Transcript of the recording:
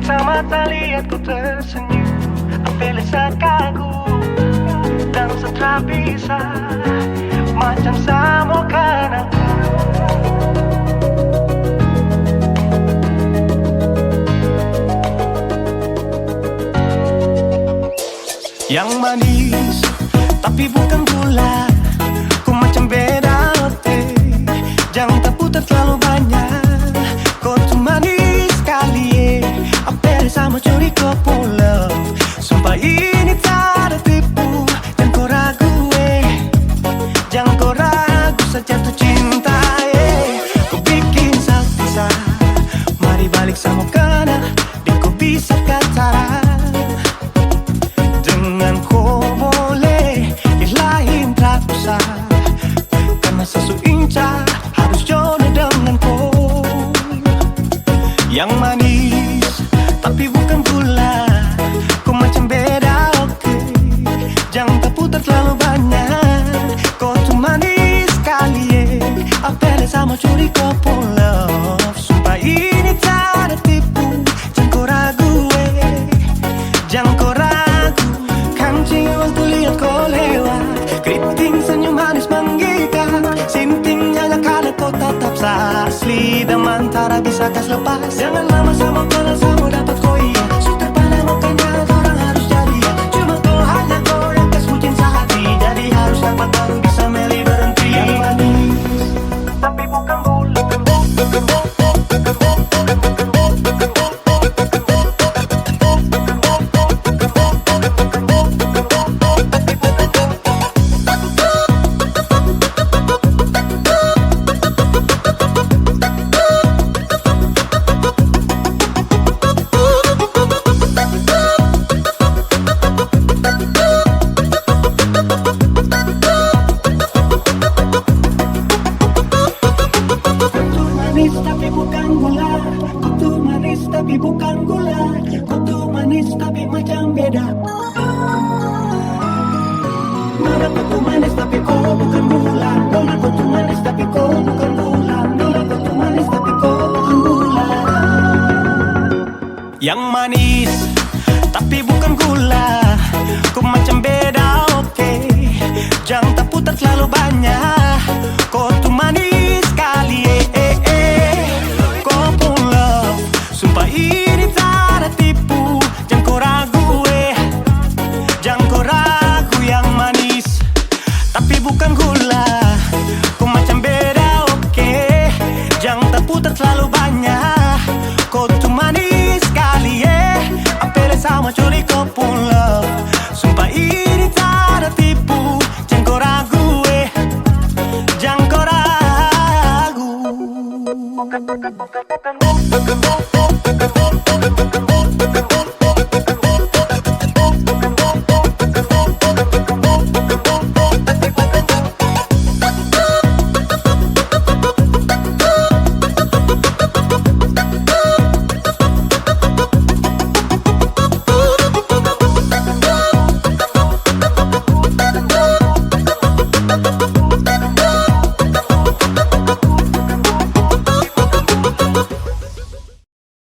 Mata-mata lihat ku tersenyum, ambil sekagum dan setelah bisa macam samokan aku. Yang manis tapi bukan gula, ku macam beda ote. Jangan tak putar terlalu banyak, kau tuh manis sekali. Apel sama curi kau pulau, sumpah ini tak ada tipu. Jangan kau ragu, jangan kau ragu saja tuh cinta. Kau bikin sakit, mari balik sama kena, dan kau bisa katakan dengan kau boleh yang lain tak usah, karena sesu inca harus jodoh dengan kau. Yang manis tapi bukan gula, kau macam beda oke. Jangan terputar terlalu banyak, kau tuh manis sekali. Apel sama curi kau pulau, sumpah ini tak ada tipu. Jangan kau ragu, jangan kau ragu. Kancing waktu lihat kau lewat, keriting senyum manis menggigit. Sinting nyala karena kau tetap asli, dan mantara bisa kas lepas. Jangan lama sama kenal sama dapat kau iya. Sudah pada makanya orang harus jadi ya. Cuma kau hanya kau yang kas bucin sehati, jadi harus dapat baru bisa meli berhenti. Yang manis tapi bukan gula, tapi bukan gula. Kau tuh manis tapi bukan gula. Kau tuh manis tapi macam beda. Nona kau tuh manis tapi kau bukan gula. Nona kau tuh manis tapi kau bukan gula. Nona kau tuh manis tapi kau bukan gula. Yang manis tapi bukan gula, kau macam beda oke. Jangan tak putar terlalu banyak, kau tuh manis sekali. Sumpah ini tak ada tipu. Jangan kau ragu, jangan kau ragu. Yang manis tapi bukan gula, kau macam beda oke. Jangan terputar terlalu banyak, kau tuh manis sekali. Apel sama curi kau pulau, sumpah ini tak ada tipu. Jangan kau ragu, jangan kau ragu.